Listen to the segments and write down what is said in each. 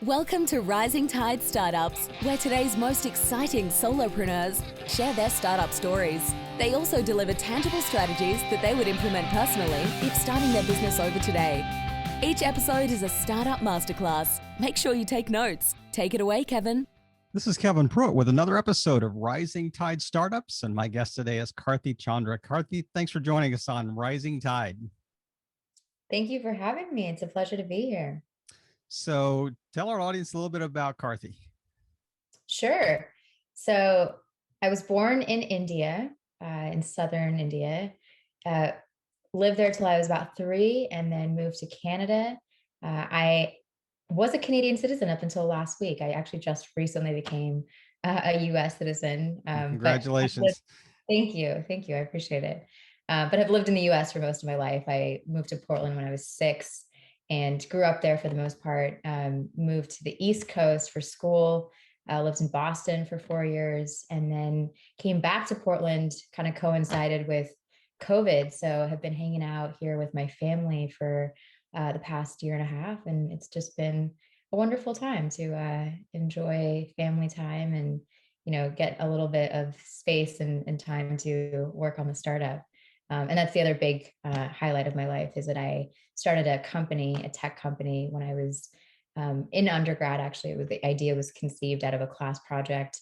Welcome to Rising Tide Startups, where today's most exciting solopreneurs share their startup stories. They also deliver tangible strategies that they would implement personally if starting their business over today. Each episode is a startup masterclass. Make sure you take notes. Take it away, Kevin. This is Kevin Pruitt with another episode of Rising Tide Startups, and my guest today is Karthy Chandra Karthy. Thanks for joining us on Rising Tide. Thank you for having me. It's a pleasure to be here. So tell our audience a little bit about Karthy. Sure. So I was born in India, in southern India, lived there till I was about 3 and then moved to Canada. I was a Canadian citizen up until last week. I actually just recently became a US citizen. Congratulations. Thank you. Thank you. I appreciate it. But I've lived in the US for most of my life. I moved to Portland when I was 6 and grew up there for the most part. Moved to the East Coast for school, lived in Boston for 4 years, and then came back to Portland, kind of coincided with COVID. So have been hanging out here with my family for the past year and a half. And it's just been a wonderful time to enjoy family time and, get a little bit of space and time to work on the startup. And that's the other big highlight of my life is that I started a company, a tech company, when I was in undergrad. Actually, the idea was conceived out of a class project,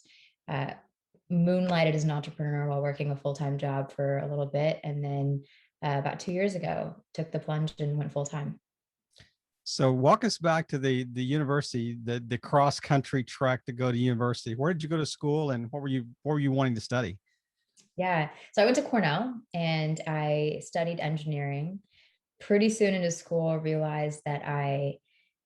moonlighted as an entrepreneur while working a full-time job for a little bit. And then about 2 years ago, took the plunge and went full-time. So walk us back to the university, the cross-country trek to go to university. Where did you go to school and what were you wanting to study? Yeah. So I went to Cornell and I studied engineering. Pretty soon into school, realized that I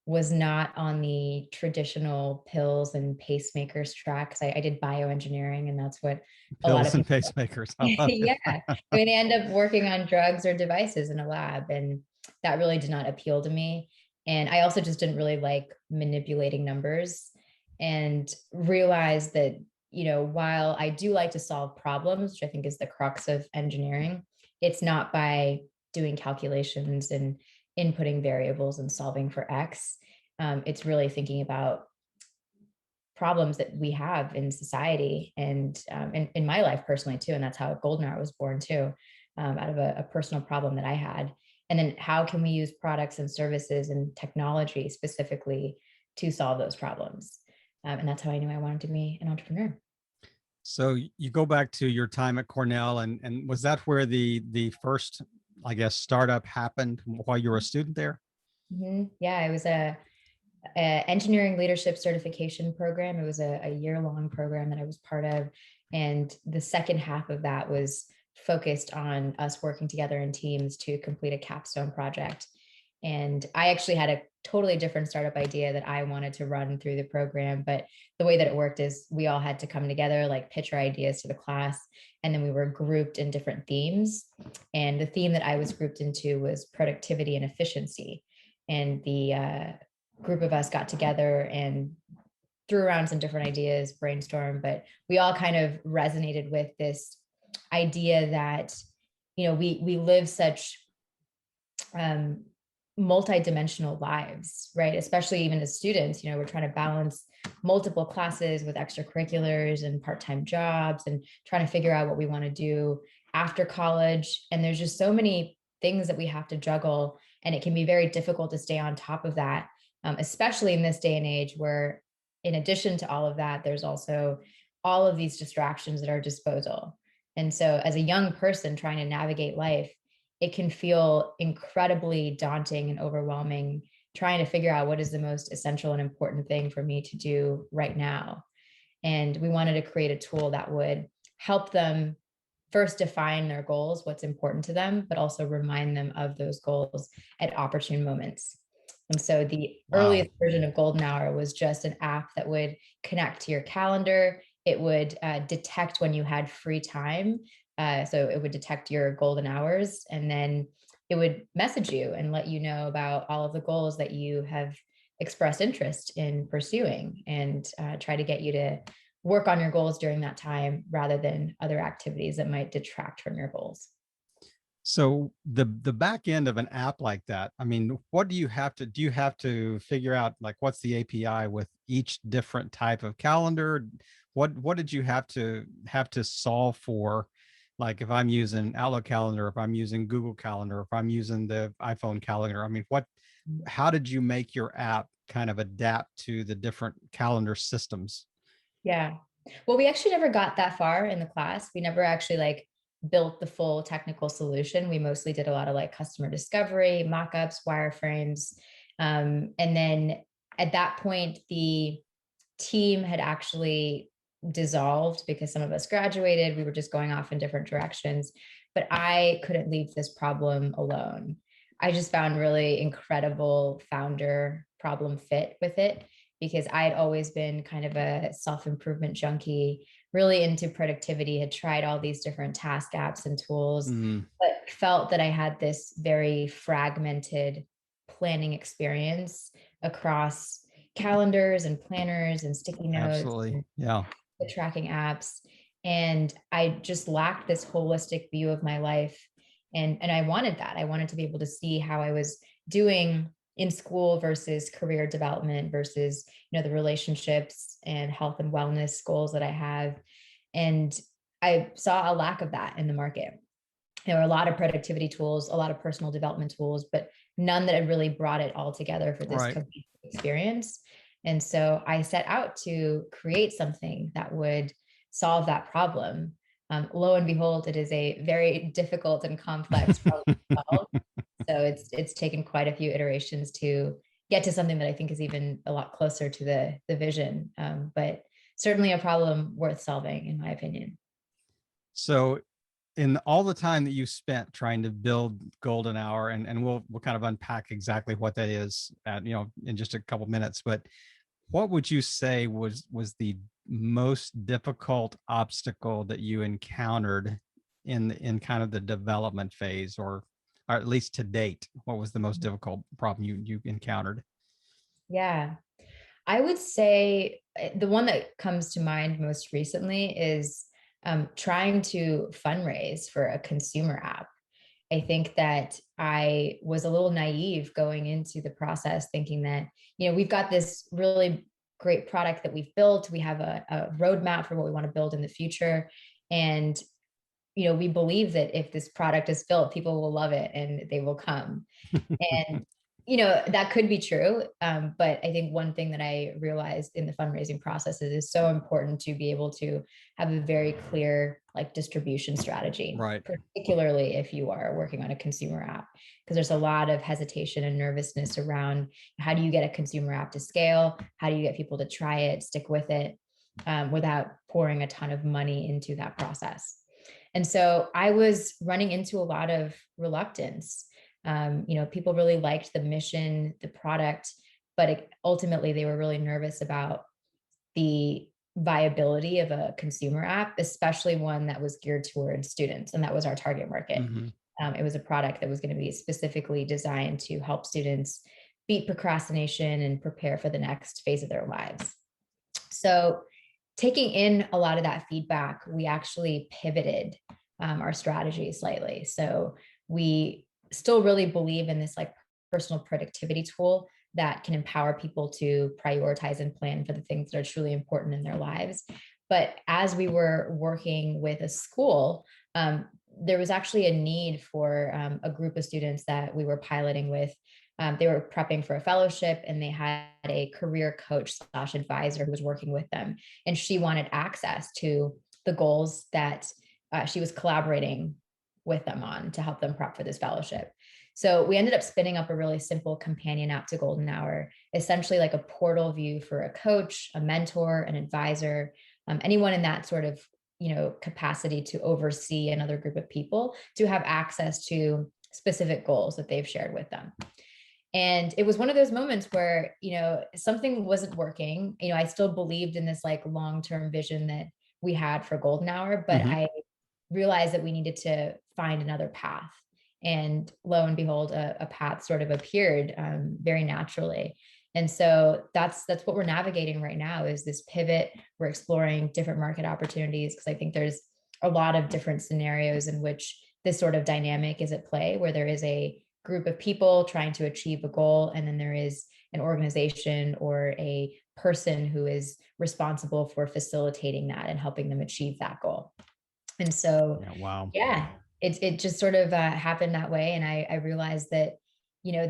was not on the traditional pills and pacemakers track because I did bioengineering, and that's what a lot of Pills and people. pacemakers. Yeah. I mean, they end up working on drugs or devices in a lab, and that really did not appeal to me. And I also just didn't really like manipulating numbers and realized that, while I do like to solve problems, which I think is the crux of engineering, it's not by doing calculations and inputting variables and solving for X. It's really thinking about problems that we have in society and in my life personally too. And that's how Goalden Hour was born too, out of a personal problem that I had. And then how can we use products and services and technology specifically to solve those problems? And that's how I knew I wanted to be an entrepreneur. So you go back to your time at Cornell, and was that where the first, I guess, startup happened while you were a student there? Mm-hmm. Yeah, it was a engineering leadership certification program. It was a year-long program that I was part of. And the second half of that was focused on us working together in teams to complete a capstone project. And I actually had a totally different startup idea that I wanted to run through the program. But the way that it worked is we all had to come together, like pitch our ideas to the class. And then we were grouped in different themes. And the theme that I was grouped into was productivity and efficiency. And the group of us got together and threw around some different ideas, brainstormed, but we all kind of resonated with this idea that, we live such multi-dimensional lives, right? Especially even as students, we're trying to balance multiple classes with extracurriculars and part-time jobs and trying to figure out what we want to do after college. And there's just so many things that we have to juggle. And it can be very difficult to stay on top of that, especially in this day and age where in addition to all of that, there's also all of these distractions at our disposal. And so as a young person trying to navigate life, it can feel incredibly daunting and overwhelming trying to figure out what is the most essential and important thing for me to do right now. And we wanted to create a tool that would help them first define their goals, what's important to them, but also remind them of those goals at opportune moments. And so the earliest version of Goalden Hour was just an app that would connect to your calendar. It would detect when you had free time. So it would detect your golden hours, and then it would message you and let you know about all of the goals that you have expressed interest in pursuing, and try to get you to work on your goals during that time rather than other activities that might detract from your goals. So the back end of an app like that, I mean, what do you have to figure out like what's the API with each different type of calendar? What did you have to solve for? Like if I'm using Outlook calendar, if I'm using Google Calendar, if I'm using the iPhone calendar, I mean, how did you make your app kind of adapt to the different calendar systems? Yeah. Well, we actually never got that far in the class. We never actually like built the full technical solution. We mostly did a lot of like customer discovery, mock-ups, wireframes. And then at that point, the team had actually dissolved because some of us graduated. We were just going off in different directions. But I couldn't leave this problem alone. I just found really incredible founder problem fit with it because I had always been kind of a self-improvement junkie, really into productivity, had tried all these different task apps and tools, Mm, but felt that I had this very fragmented planning experience across calendars and planners and sticky notes absolutely. and Yeah. the tracking apps. And I just lacked this holistic view of my life. And I wanted that. I wanted to be able to see how I was doing in school versus career development versus, the relationships and health and wellness goals that I have. And I saw a lack of that in the market. There were a lot of productivity tools, a lot of personal development tools, but none that had really brought it all together for this Right. complete experience. And so I set out to create something that would solve that problem. Lo and behold, it is a very difficult and complex problem to solve. So it's taken quite a few iterations to get to something that I think is even a lot closer to the vision. But certainly a problem worth solving, in my opinion. So in all the time that you spent trying to build Golden Hour, and we'll kind of unpack exactly what that is at, in just a couple minutes, but what would you say was the most difficult obstacle that you encountered in kind of the development phase, or at least to date? What was the most difficult problem you encountered? Yeah. I would say the one that comes to mind most recently is trying to fundraise for a consumer app. I think that I was a little naive going into the process, thinking that, we've got this really great product that we've built. We have a roadmap for what we want to build in the future. And, we believe that if this product is built, people will love it and they will come. And, that could be true. But I think one thing that I realized in the fundraising process is it's so important to be able to have a very clear like distribution strategy, Right. particularly if you are working on a consumer app, because there's a lot of hesitation and nervousness around how do you get a consumer app to scale? How do you get people to try it, stick with it, without pouring a ton of money into that process? And so I was running into a lot of reluctance. People really liked the mission, the product, but ultimately they were really nervous about the viability of a consumer app, especially one that was geared towards students. And that was our target market. Hmm. It was a product that was going to be specifically designed to help students beat procrastination and prepare for the next phase of their lives. So, taking in a lot of that feedback, we actually pivoted our strategy slightly. So, we still really believe in this like personal productivity tool that can empower people to prioritize and plan for the things that are truly important in their lives. But as we were working with a school, there was actually a need for a group of students that we were piloting with. They were prepping for a fellowship and they had a career coach slash advisor who was working with them. And she wanted access to the goals that she was collaborating with them on to help them prep for this fellowship. So we ended up spinning up a really simple companion app to Golden Hour, essentially like a portal view for a coach, a mentor, an advisor, anyone in that sort of capacity to oversee another group of people to have access to specific goals that they've shared with them. And it was one of those moments where, something wasn't working. I still believed in this like long-term vision that we had for Golden Hour, but Hmm. I realized that we needed to find another path. And lo and behold, a path sort of appeared very naturally. And so that's what we're navigating right now is this pivot. We're exploring different market opportunities because I think there's a lot of different scenarios in which this sort of dynamic is at play, where there is a group of people trying to achieve a goal, and then there is an organization or a person who is responsible for facilitating that and helping them achieve that goal. And so, Yeah, wow. yeah, it just sort of happened that way. And I realized that,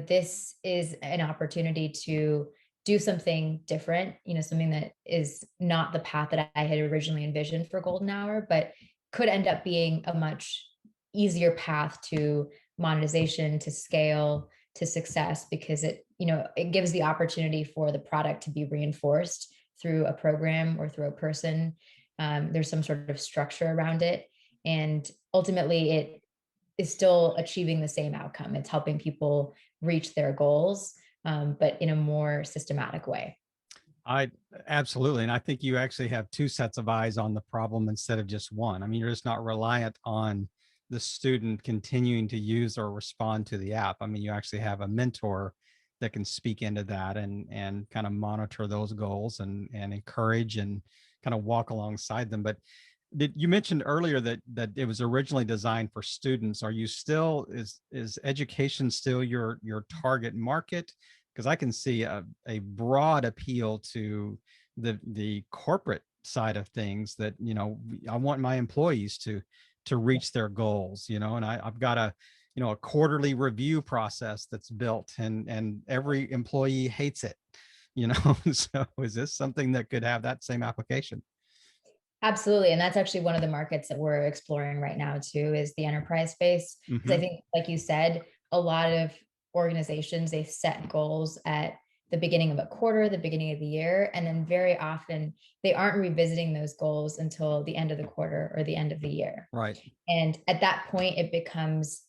this is an opportunity to do something different, something that is not the path that I had originally envisioned for Golden Hour, but could end up being a much easier path to monetization, to scale, to success, because it gives the opportunity for the product to be reinforced through a program or through a person. There's some sort of structure around it. And ultimately, it is still achieving the same outcome. It's helping people reach their goals, but in a more systematic way. I absolutely. And I think you actually have two sets of eyes on the problem instead of just one. I mean, you're just not reliant on the student continuing to use or respond to the app. I mean, you actually have a mentor that can speak into that and kind of monitor those goals and encourage and kind of walk alongside them. But did you mentioned earlier that it was originally designed for students? Are you still is education still your target market? Because I can see a broad appeal to the corporate side of things that, I want my employees to reach their goals, and I've got a quarterly review process that's built and every employee hates it, so is this something that could have that same application? Absolutely. And that's actually one of the markets that we're exploring right now too, is the enterprise space. Because I Hmm. think, like you said, a lot of organizations, they set goals at the beginning of a quarter, the beginning of the year, and then very often they aren't revisiting those goals until the end of the quarter or the end of the year. Right. And at that point, it becomes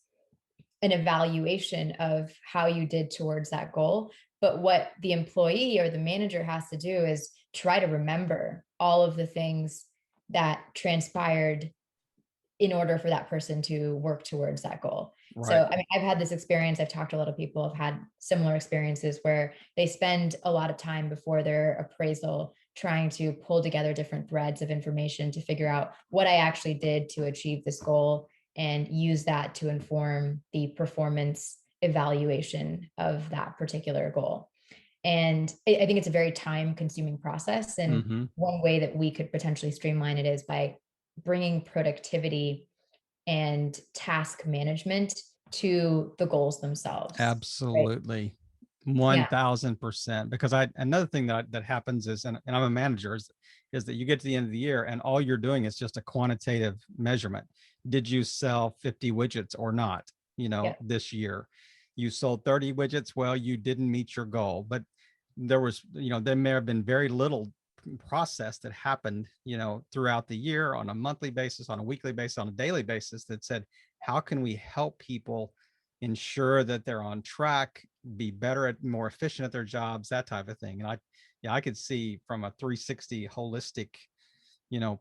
an evaluation of how you did towards that goal. But what the employee or the manager has to do is try to remember all of the things that transpired in order for that person to work towards that goal. Right. So, I mean, I've had this experience. I've talked to a lot of people have had similar experiences where they spend a lot of time before their appraisal trying to pull together different threads of information to figure out what I actually did to achieve this goal and use that to inform the performance evaluation of that particular goal. And I think it's a very time consuming process. And Hmm. one way that we could potentially streamline it is by bringing productivity and task management to the goals themselves. Right. Absolutely. Yeah. 1000%. Because another thing that happens is, and I'm a manager, is that you get to the end of the year and all you're doing is just a quantitative measurement. Did you sell 50 widgets or not, Yeah. this year? You sold 30 widgets. Well, you didn't meet your goal, but there may have been very little process that happened, throughout the year on a monthly basis, on a weekly basis, on a daily basis that said, how can we help people ensure that they're on track, be better at more efficient at their jobs, that type of thing. And I could see from a 360 holistic,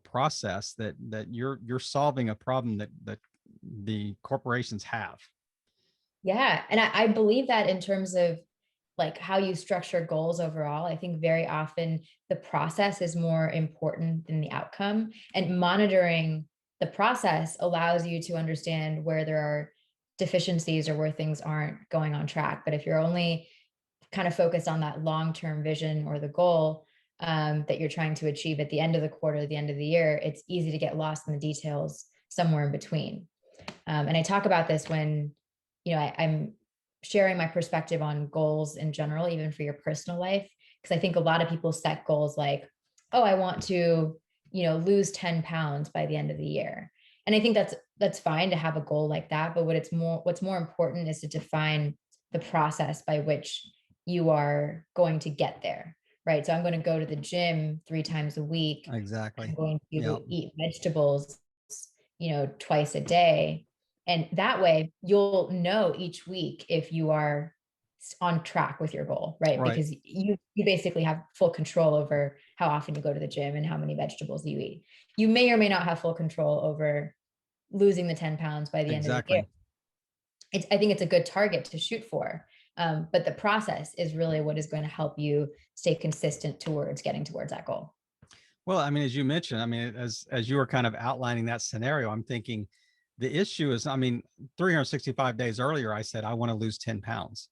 process that you're solving a problem that the corporations have. Yeah. And I believe that in terms of like how you structure goals overall, I think very often the process is more important than the outcome. And monitoring the process allows you to understand where there are deficiencies or where things aren't going on track. But if you're only kind of focused on that long-term vision or the goal that you're trying to achieve at the end of the quarter, the end of the year, it's easy to get lost in the details somewhere in between. And I talk about this when, I'm sharing my perspective on goals in general, even for your personal life. Because I think a lot of people set goals like, oh, I want to, lose 10 pounds by the end of the year. And I think that's fine to have a goal like that. But what's more important is to define the process by which you are going to get there. Right. So I'm going to go to the gym 3 times a week. I'm Exactly. going Yeah. to eat vegetables, twice a day. And that way you'll know each week if you are on track with your goal, right? Right. Because you basically have full control over how often you go to the gym and how many vegetables you eat. You may or may not have full control over losing the 10 pounds by the end of the year. Exactly. I think it's a good target to shoot for. But the process is really what is going to help you stay consistent towards getting towards that goal. Well, I mean, as you mentioned, I mean, as you were kind of outlining that scenario, I'm thinking The issue is, I mean, 365 days earlier, I said, I want to lose 10 pounds.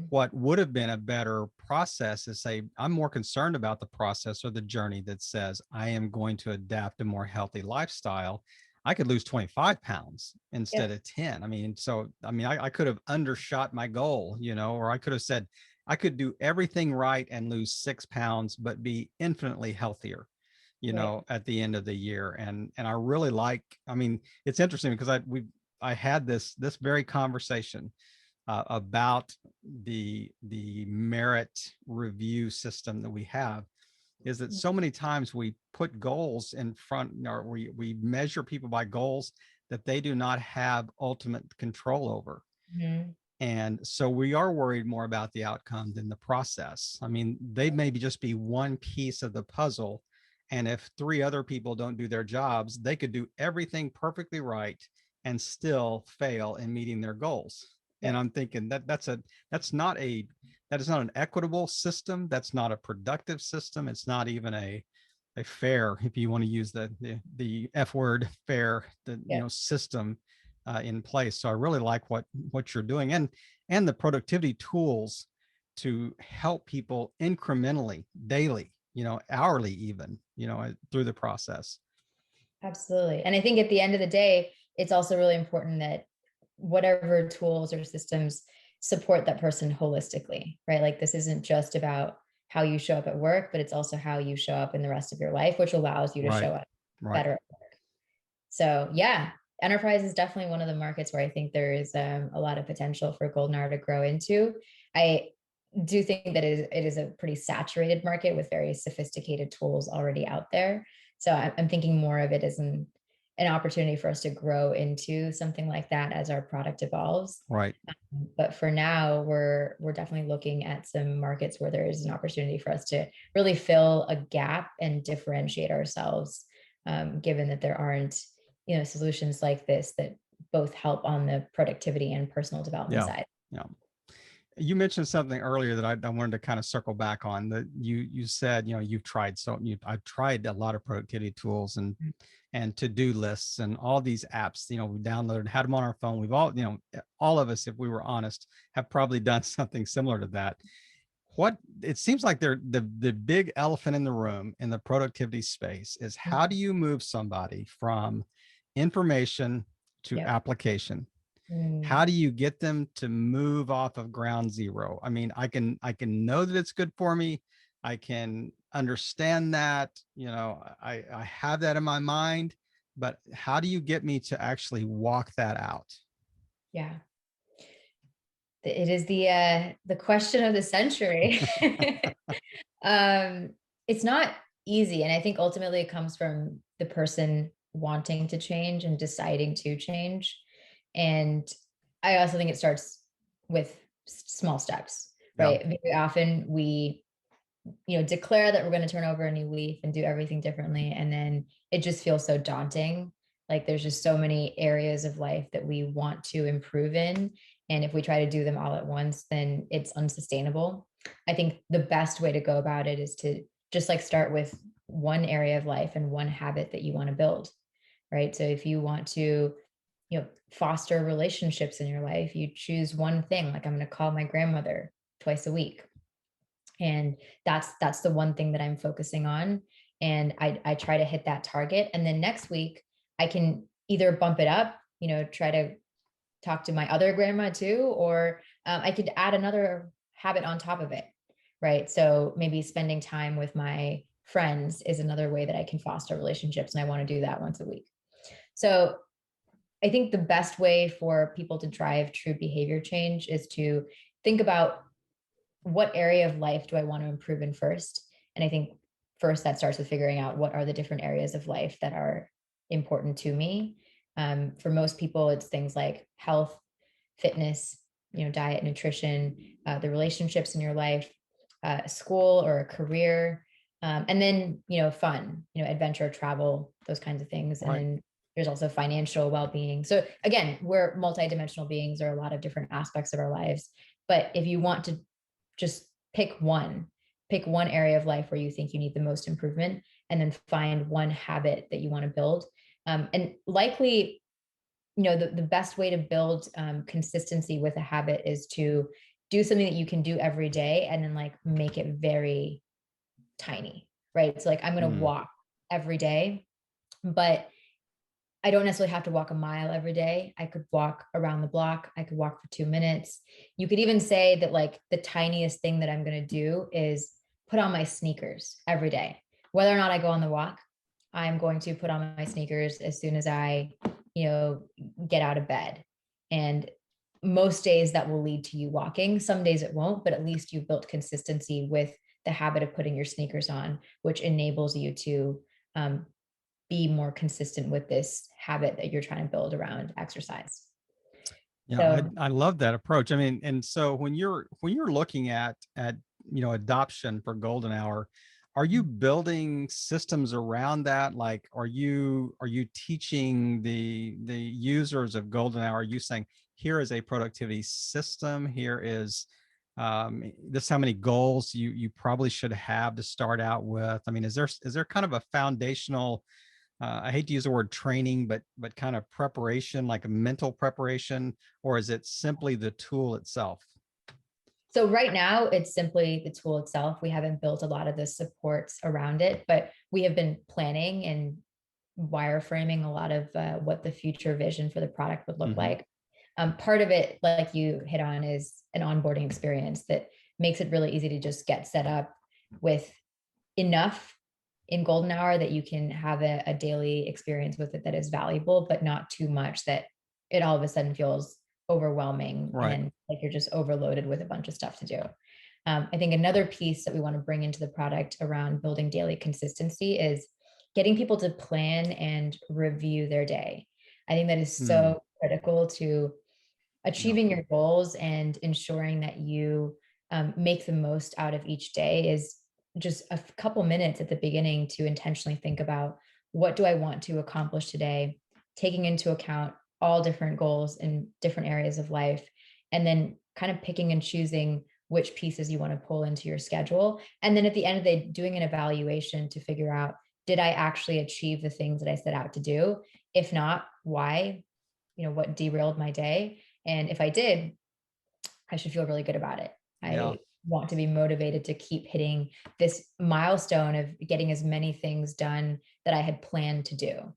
What would have been a better process is say, I'm more concerned about the process or the journey that says, I am going to adapt a more healthy lifestyle. I could lose 25 pounds instead Yep. of 10. I mean, so, I mean, I could have undershot my goal, you know, or I could have said, I could do everything right and lose 6 pounds, but be infinitely healthier, you Right. know, at the end of the year. And I really like, I mean, it's interesting because I had this very conversation about the merit review system that we have, is that so many times we put goals in front, or we measure people by goals that they do not have ultimate control over. Mm-hmm. And so we are worried more about the outcome than the process. I mean, they may just be one piece of the puzzle. And if three other people don't do their jobs, they could do everything perfectly right and still fail in meeting their goals. And Yep. I'm thinking that's not that is not an equitable system. That's not a productive system. It's not even a fair, if you want to use the F word, fair, Yep. system in place. So I really like what you're doing, and the productivity tools to help people incrementally, daily, hourly, even, through the process. Absolutely. And I think at the end of the day, it's also really important that whatever tools or systems support that person holistically, right? Like this isn't just about how you show up at work, but it's also how you show up in the rest of your life, which allows you to Right. show up Right. better. So yeah, enterprise is definitely one of the markets where I think there is a lot of potential for Golden Hour to grow into. I do think that it is a pretty saturated market with very sophisticated tools already out there. So I'm thinking more of it as an opportunity for us to grow into something like that as our product evolves. Right. But for now, we're definitely looking at some markets where there is an opportunity for us to really fill a gap and differentiate ourselves, given that there aren't solutions like this that both help on the productivity and personal development Yeah. side. Yeah. You mentioned something earlier that I wanted to kind of circle back on. That you said, I've tried a lot of productivity tools and to-do lists and all these apps, we downloaded, had them on our phone. We've all, all of us, if we were honest, have probably done something similar to that. What it seems like the big elephant in the room in the productivity space is, how do you move somebody from information to Yep. application? How Mm, do you get them to move off of ground zero? I mean, I can know that it's good for me. I can understand that, I have that in my mind, but how do you get me to actually walk that out? yeah. It is the question of the century. um, it's not easy, and I think ultimately it comes from the person wanting to change and deciding to change. And I also think it starts with small steps, Yeah. right? Very often we declare that we're going to turn over a new leaf and do everything differently, and then it just feels so daunting. Like there's just so many areas of life that we want to improve in, and if we try to do them all at once, then it's unsustainable. I think the best way to go about it is to just like start with one area of life and one habit that you want to build, right? So if you want to foster relationships in your life, you choose one thing, like I'm going to call my grandmother twice a week, and that's the one thing that I'm focusing on, and I try to hit that target, and then next week I can either bump it up, try to talk to my other grandma too, or I could add another habit on top of it, right? So maybe spending time with my friends is another way that I can foster relationships, and I want to do that once a week. So I think the best way for people to drive true behavior change is to think about, what area of life do I want to improve in first? And I think first that starts with figuring out what are the different areas of life that are important to me. For most people, it's things like health, fitness, diet, nutrition, the relationships in your life, school or a career, and then fun, adventure, travel, those kinds of things, and Right. then there's also financial well-being. So again, we're multidimensional beings. There are a lot of different aspects of our lives, but if you want to just pick one area of life where you think you need the most improvement, and then find one habit that you want to build, and likely the best way to build consistency with a habit is to do something that you can do every day and then like make it very tiny, right? So like I'm going to Mm, walk every day, but I don't necessarily have to walk a mile every day. I could walk around the block. I could walk for 2 minutes. You could even say that like the tiniest thing that I'm going to do is put on my sneakers every day. Whether or not I go on the walk, I'm going to put on my sneakers as soon as I, get out of bed. And most days that will lead to you walking. Some days it won't, but at least you've built consistency with the habit of putting your sneakers on, which enables you to um, be more consistent with this habit that you're trying to build around exercise. yeah, So, I love that approach. I mean, and so when you're looking at adoption for Golden Hour, are you building systems around that? Like, are you teaching the users of Golden Hour? Are you saying here is a productivity system? Here is this how many goals you probably should have to start out with? I mean, is there kind of a foundational, I hate to use the word training, but kind of preparation, like a mental preparation, or is it simply the tool itself? so right now it's simply the tool itself. We haven't built a lot of the supports around it, but we have been planning and wireframing a lot of what the future vision for the product would look Hmm. like. Part of it, like you hit on, is an onboarding experience that makes it really easy to just get set up with enough in Golden Hour that you can have a daily experience with it that is valuable, but not too much that it all of a sudden feels overwhelming Right. and like you're just overloaded with a bunch of stuff to do. I think another piece that we want to bring into the product around building daily consistency is getting people to plan and review their day. I think that is Mm, so critical to yeah. achieving your goals and ensuring that you make the most out of each day is just a couple minutes at the beginning to intentionally think about what do I want to accomplish today, taking into account all different goals in different areas of life, and then kind of picking and choosing which pieces you want to pull into your schedule. And then at the end of the day, doing an evaluation to figure out, did I actually achieve the things that I set out to do? If not, why? What derailed my day? And if I did, I should feel really good about it. Yeah. I want to be motivated to keep hitting this milestone of getting as many things done that I had planned to do.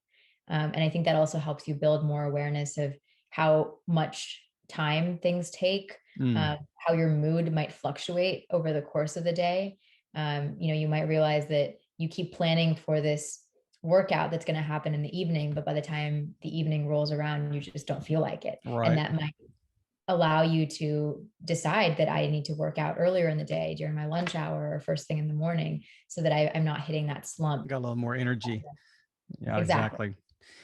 And I think that also helps you build more awareness of how much time things take, Mm, how your mood might fluctuate over the course of the day. You might realize that you keep planning for this workout that's going to happen in the evening, but by the time the evening rolls around, you just don't feel like it. And right. that might allow you to decide that I need to work out earlier in the day during my lunch hour or first thing in the morning so that I'm not hitting that slump. Got a little more energy. Yeah, Exactly.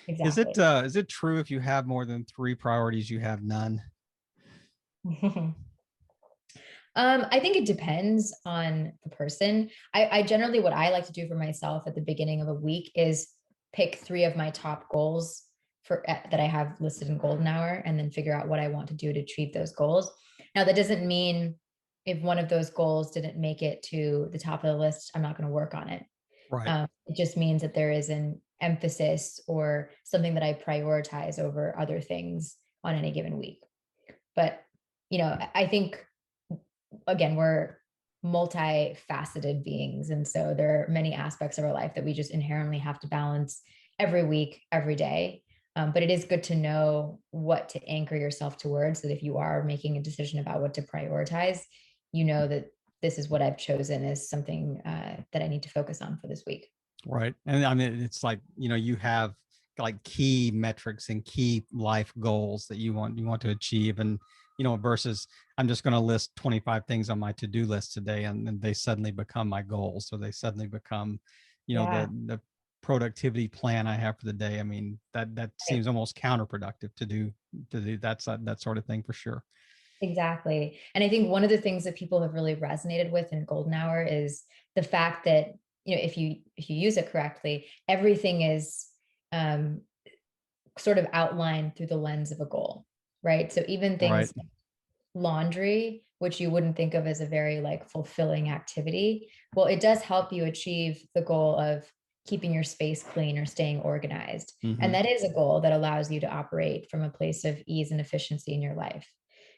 exactly. Is it Exactly. is it true if you have more than three priorities, you have none? I think it depends on the person. I generally, what I like to do for myself at the beginning of a week is pick three of my top goals that I have listed in Golden Hour, and then figure out what I want to do to achieve those goals. Now, that doesn't mean if one of those goals didn't make it to the top of the list, I'm not going to work on it. Right. It just means that there is an emphasis or something that I prioritize over other things on any given week. But I think, again, we're multifaceted beings. And so there are many aspects of our life that we just inherently have to balance every week, every day. But it is good to know what to anchor yourself towards so that if you are making a decision about what to prioritize, you know that this is what I've chosen as something that I need to focus on for this week. Right. And I mean, it's like, you have like key metrics and key life goals that you want to achieve. And, versus I'm just going to list 25 things on my to-do list today, and then they suddenly become my goals. So they suddenly become, Yeah, the productivity plan I have for the day. I mean, that right. seems almost counterproductive to do that sort of thing for sure. Exactly. And I think one of the things that people have really resonated with in Golden Hour is the fact that, if you use it correctly, everything is um, sort of outlined through the lens of a goal, right? So even Right. things like laundry, which you wouldn't think of as a very like fulfilling activity, well, it does help you achieve the goal of keeping your space clean or staying organized. And Hmm. that is a goal that allows you to operate from a place of ease and efficiency in your life.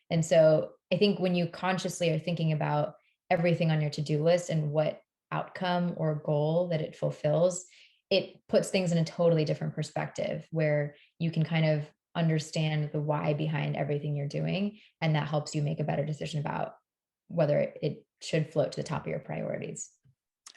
And so I think when you consciously are thinking about everything on your to-do list and what outcome or goal that it fulfills, it puts things in a totally different perspective where you can kind of understand the why behind everything you're doing. And that helps you make a better decision about whether it should float to the top of your priorities.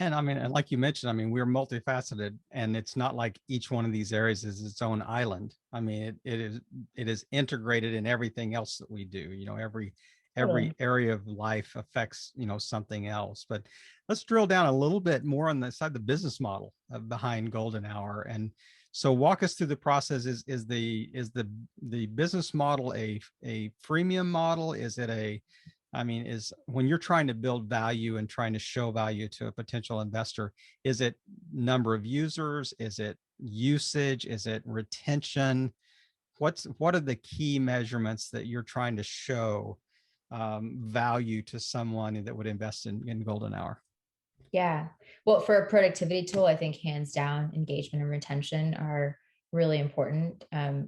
And I mean, and like you mentioned, I mean, we're multifaceted, and it's not like each one of these areas is its own island. I mean, it is integrated in everything else that we do. You know, every Totally. area of life affects, something else. But let's drill down a little bit more on the side, the business model behind Golden Hour. And so walk us through the process. Is the business model a freemium model? Is it a I mean, is when you're trying to build value and trying to show value to a potential investor, is it number of users? Is it usage? Is it retention? What are the key measurements that you're trying to show value to someone that would invest in Golden Hour? Yeah. Well, for a productivity tool, I think hands down, engagement and retention are really important.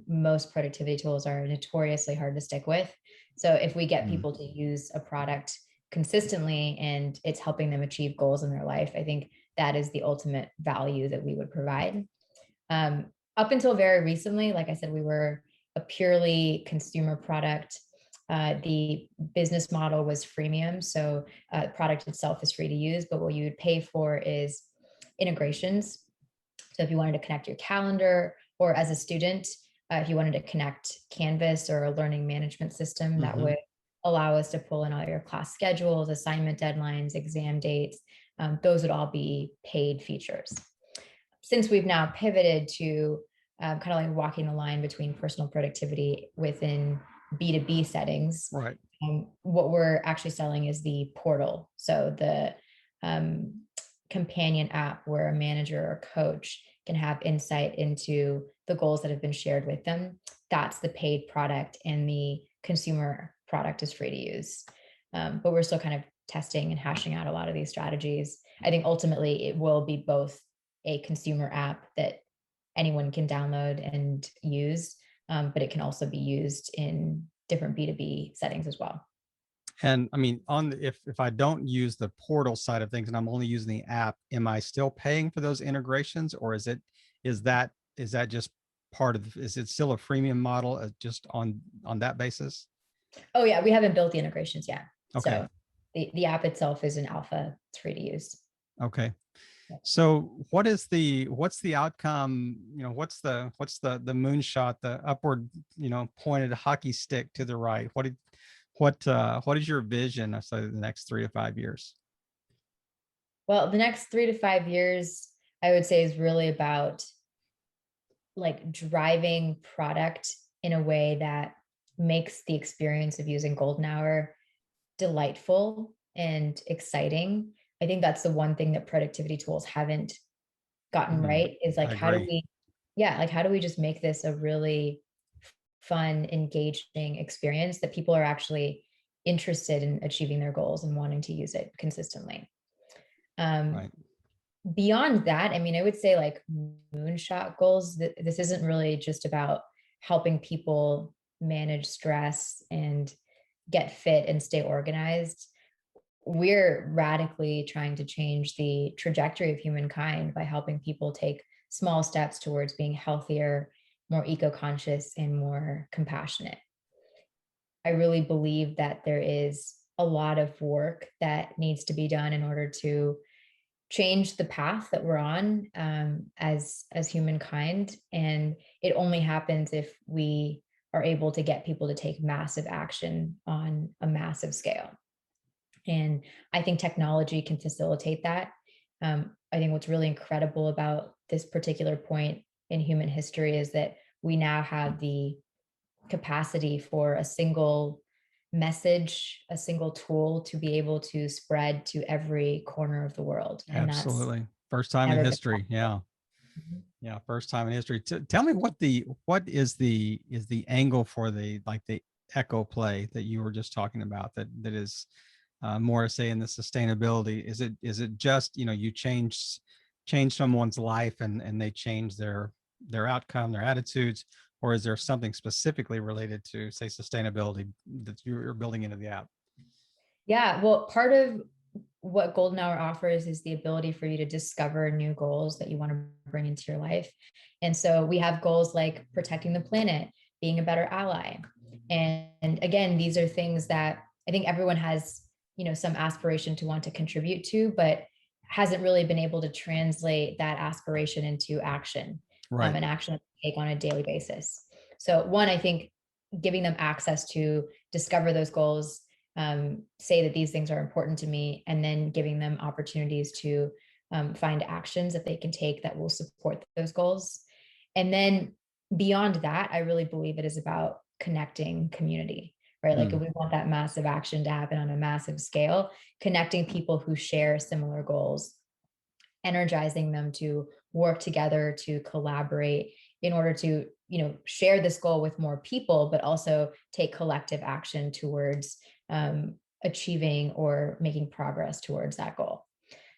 Most productivity tools are notoriously hard to stick with. So if we get Mm. people to use a product consistently and it's helping them achieve goals in their life, I think that is the ultimate value that we would provide. Up until very recently, like I said, we were a purely consumer product. The business model was freemium, so the product itself is free to use, but what you would pay for is integrations. So if you wanted to connect your calendar, or as a student, if you wanted to connect Canvas or a learning management system, that Hmm. would allow us to pull in all your class schedules, assignment deadlines, exam dates. Those would all be paid features. Since we've now pivoted to kind of like walking the line between personal productivity within B2B settings, Right. what we're actually selling is the portal. So the um, companion app where a manager or coach can have insight into the goals that have been shared with them. That's the paid product, and the consumer product is free to use. But we're still kind of testing and hashing out a lot of these strategies. I think ultimately it will be both a consumer app that anyone can download and use, but it can also be used in different B2B settings as well. And I mean, if I don't use the portal side of things and I'm only using the app, am I still paying for those integrations, or is that just part of? Is it still a freemium model just on that basis? Oh yeah, we haven't built the integrations yet. Okay. So the app itself is an alpha. It's free to use. Okay. So what's the outcome? What's the moonshot, the upward, pointed hockey stick to the right? What is your vision of, say, the next 3 to 5 years? Well, the next 3 to 5 years, I would say, is really about like driving product in a way that makes the experience of using Golden Hour delightful and exciting. I think that's the one thing that productivity tools haven't gotten Mm, right, is like I how do agree. we yeah, like how do we just make this a really fun, engaging experience that people are actually interested in achieving their goals and wanting to use it consistently. Um, Right. Beyond that, I mean, I would say like moonshot goals. This isn't really just about helping people manage stress and get fit and stay organized. We're radically trying to change the trajectory of humankind by helping people take small steps towards being healthier, more eco-conscious, and more compassionate. I really believe that there is a lot of work that needs to be done in order to change the path that we're on, as humankind, and it only happens if we are able to get people to take massive action on a massive scale. And I think technology can facilitate that. I think what's really incredible about this particular point in human history is that we now have the capacity for a single message, a single tool to be able to spread to every corner of the world. And that's Absolutely. First time in never been history. Yeah. possible. Yeah. First time in history. Tell me what is the angle for the echo play that you were just talking about, that is more say in the sustainability. Is it just, you change change someone's life and they change their outcome, their attitudes, or is there something specifically related to, say, sustainability that you're building into the app? Yeah, well, part of what Golden Hour offers is the ability for you to discover new goals that you want to bring into your life. And so we have goals like protecting the planet, being a better ally. And again, these are things that I think everyone has, some aspiration to want to contribute to, but hasn't really been able to translate that aspiration into action, Right. and action that they take on a daily basis. So one, I think giving them access to discover those goals, say that these things are important to me, and then giving them opportunities to find actions that they can take that will support those goals. And then beyond that, I really believe it is about connecting community, right? Like if Mm. we want that massive action to happen on a massive scale, connecting people who share similar goals, energizing them to work together, to collaborate in order to, share this goal with more people, but also take collective action towards achieving or making progress towards that goal.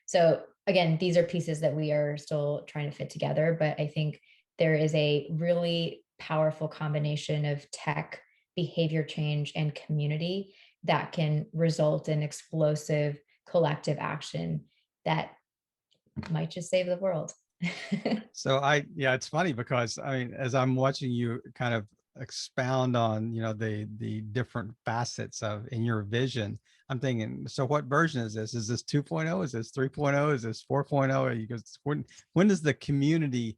So again, these are pieces that we are still trying to fit together, but I think there is a really powerful combination of tech, behavior change, and community that can result in explosive collective action that might just save the world. So yeah, it's funny because I mean, as I'm watching you kind of expound on, the different facets of in your vision, I'm thinking, so what version is this? Is this 2.0? Is this 3.0? Is this 4.0? You goes, when does the community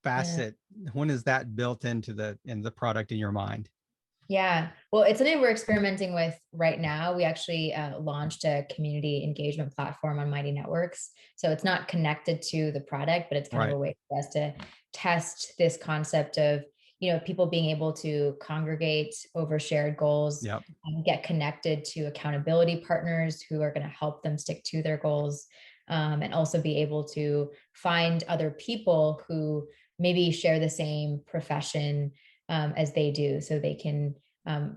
Yeah. facet, when is that built into the product in your mind? Yeah. Well, it's something we're experimenting with right now. We actually launched a community engagement platform on Mighty Networks. So it's not connected to the product, but it's kind of Right. a way for us to test this concept of, people being able to congregate over shared goals, Yep. and get connected to accountability partners who are going to help them stick to their goals, and also be able to find other people who maybe share the same profession as they do, so they can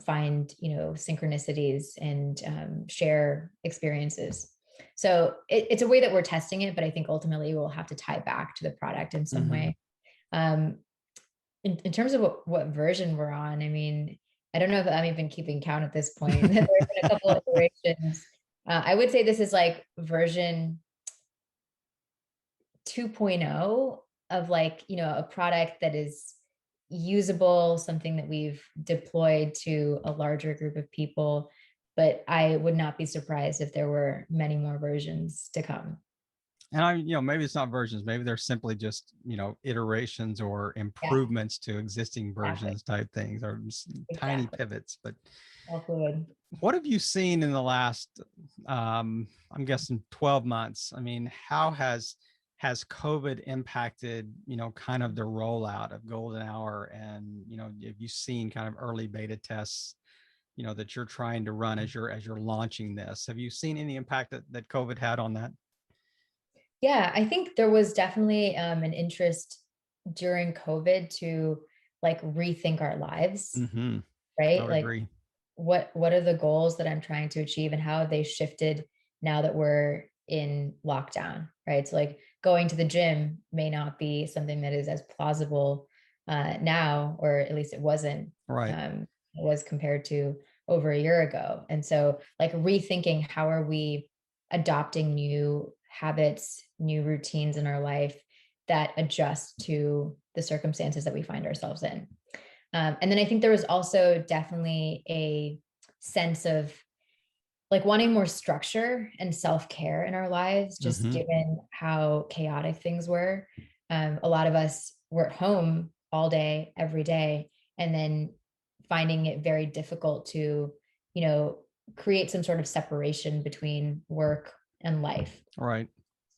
find synchronicities and share experiences. So it's a way that we're testing it, but I think ultimately we'll have to tie back to the product in some Mm-hmm. way. um, in terms of what version we're on, I mean, I don't know if I'm even keeping count at this point. There's been a couple of iterations. I would say this is like version 2.0 of, like, a product that is usable, something that we've deployed to a larger group of people. But I would not be surprised if there were many more versions to come. And maybe it's not versions, maybe they're simply just, iterations or Yeah, improvements to existing exactly. versions type things, or tiny Exactly. pivots. But All fluid. what have you seen in the last, I'm guessing 12 months? I mean, how has COVID impacted, kind of the rollout of Golden Hour? And, have you seen kind of early beta tests, that you're trying to run as you're launching this? Have you seen any impact that COVID had on that? Yeah, I think there was definitely an interest during COVID to like rethink our lives, Mm-hmm. I right? would Like agree. what are the goals that I'm trying to achieve, and how have they shifted now that we're in lockdown, right? So like going to the gym may not be something that is as plausible now, or at least it wasn't. Right. It was compared to over a year ago. And so like rethinking, how are we adopting new habits, new routines in our life that adjust to the circumstances that we find ourselves in. And then I think there was also definitely a sense of like wanting more structure and self-care in our lives, just Mm-hmm. given how chaotic things were. A lot of us were at home all day, every day, and then finding it very difficult to, you know, create some sort of separation between work and life. Right.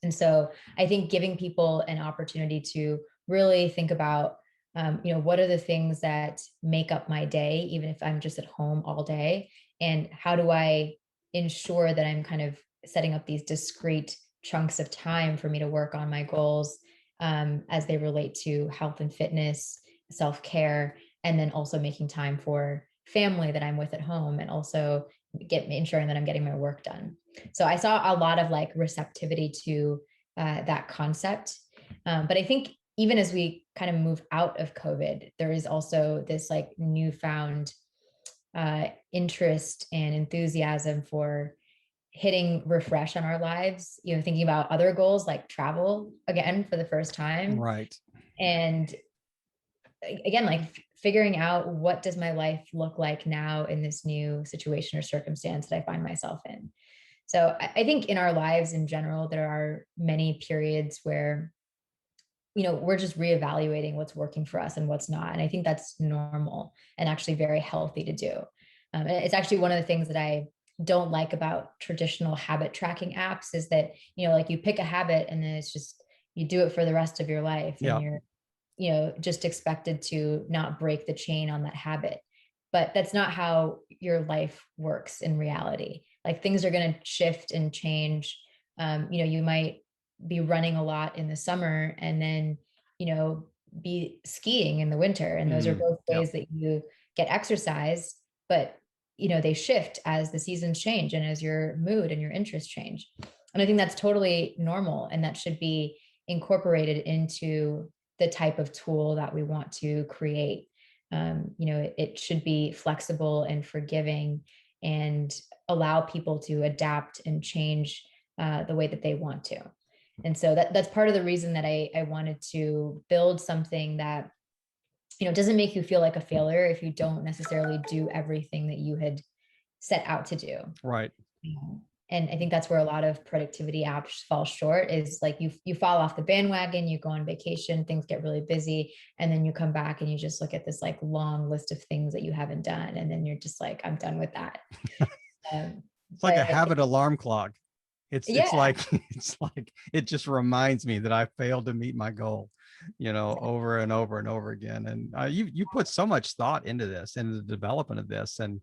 And so I think giving people an opportunity to really think about, what are the things that make up my day, even if I'm just at home all day? And how do I ensure that I'm kind of setting up these discrete chunks of time for me to work on my goals, as they relate to health and fitness, self care, and then also making time for family that I'm with at home, and also ensuring that I'm getting my work done. So I saw a lot of like receptivity to that concept. But I think even as we kind of move out of COVID, there is also this like newfound interest and enthusiasm for hitting refresh on our lives, thinking about other goals like travel again for the first time. Right. And again, like figuring out what does my life look like now in this new situation or circumstance that I find myself in. So I think in our lives in general, there are many periods where, we're just reevaluating what's working for us and what's not. And I think that's normal and actually very healthy to do. And it's actually one of the things that I don't like about traditional habit tracking apps is that, like you pick a habit and then it's just, you do it for the rest of your life and Yeah. you're, just expected to not break the chain on that habit. But that's not how your life works in reality. Like things are going to shift and change. You might be running a lot in the summer and then, be skiing in the winter. And those are both Yeah. ways that you get exercise, but they shift as the seasons change and as your mood and your interests change. And I think that's totally normal. And that should be incorporated into the type of tool that we want to create. It should be flexible and forgiving and allow people to adapt and change the way that they want to. And so that's part of the reason that I wanted to build something that, doesn't make you feel like a failure if you don't necessarily do everything that you had set out to do. Right. And I think that's where a lot of productivity apps fall short is like you fall off the bandwagon, you go on vacation, things get really busy, and then you come back and you just look at this like long list of things that you haven't done. And then you're just like, I'm done with that. It's like a habit alarm clock. It's like it just reminds me that I failed to meet my goal, over and over and over again. And you put so much thought into this and the development of this. And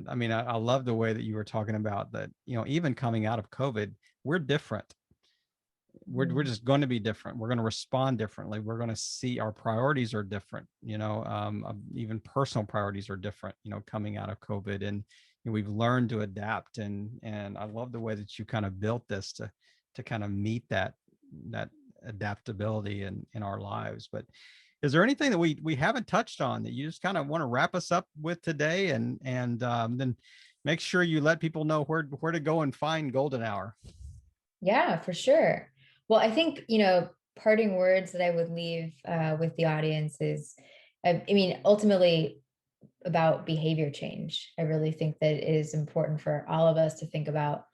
I mean, I love the way that you were talking about that, even coming out of COVID, we're different. We're just going to be different. We're going to respond differently. We're going to see our priorities are different, even personal priorities are different, coming out of COVID. And we've learned to adapt. And I love the way that you kind of built this to kind of meet that adaptability in our lives. But is there anything that we haven't touched on that you just kind of want to wrap us up with today, and then make sure you let people know where to go and find Goalden Hour? Yeah, for sure. Well, I think, parting words that I would leave with the audience is, I mean, ultimately about behavior change. I really think that it is important for all of us to think about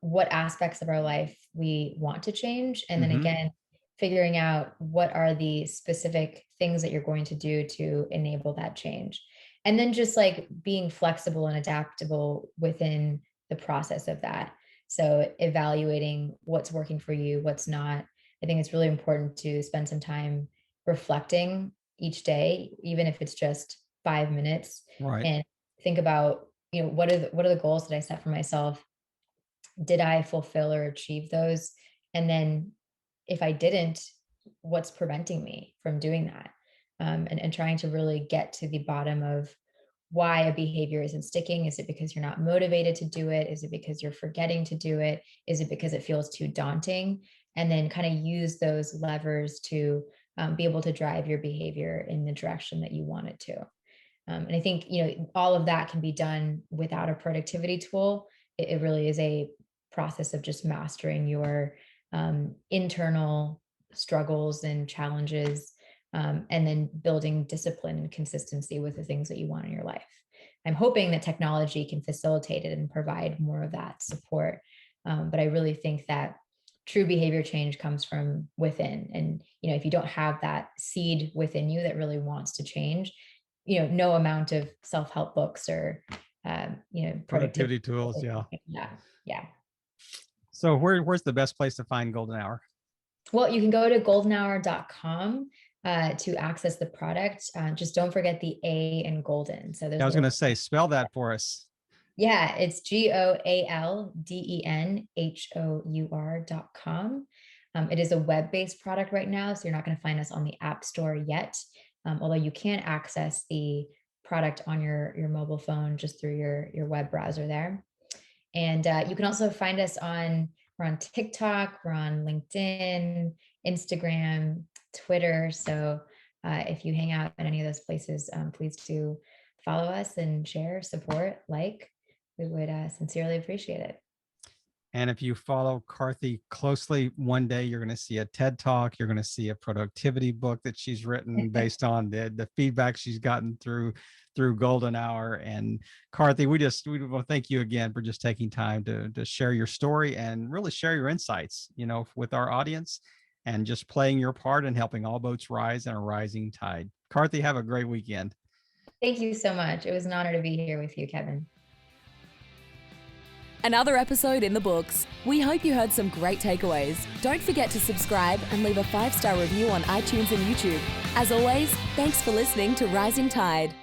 what aspects of our life we want to change. And then again, figuring out what are the specific things that you're going to do to enable that change. And then just like being flexible and adaptable within the process of that. So evaluating what's working for you, what's not. I think it's really important to spend some time reflecting each day, even if it's just 5 minutes, Right. and think about, what are the goals that I set for myself? Did I fulfill or achieve those? And then if I didn't, what's preventing me from doing that? And trying to really get to the bottom of why a behavior isn't sticking. Is it because you're not motivated to do it? Is it because you're forgetting to do it? Is it because it feels too daunting? And then kind of use those levers to be able to drive your behavior in the direction that you want it to. And I think, all of that can be done without a productivity tool. It really is a process of just mastering your internal struggles and challenges, and then building discipline and consistency with the things that you want in your life. I'm hoping that technology can facilitate it and provide more of that support. But I really think that true behavior change comes from within. And, if you don't have that seed within you that really wants to change, no amount of self-help books or, Productivity tools. Yeah. Yeah. So where's the best place to find Goalden Hour? Well, you can go to goldenhour.com to access the product. Just don't forget the A in golden. So there's I was going to say, spell that for us. Yeah, it's GoaldenHour.com. It is a web-based product right now, so you're not going to find us on the App Store yet, although you can access the product on your mobile phone just through your web browser there. And you can also find us on We're on TikTok, we're on LinkedIn, Instagram, Twitter. So if you hang out in any of those places, please do follow us and share, support, like. We would sincerely appreciate it. And if you follow Karthy closely, one day you're going to see a TED Talk. You're going to see a productivity book that she's written based on the feedback she's gotten through Goalden Hour. And Karthy, we want to thank you again for just taking time to share your story and really share your insights, with our audience, and just playing your part in helping all boats rise in a rising tide. Karthy, have a great weekend. Thank you so much. It was an honor to be here with you, Kevin. Another episode in the books. We hope you heard some great takeaways. Don't forget to subscribe and leave a 5-star review on iTunes and YouTube. As always, thanks for listening to Rising Tide.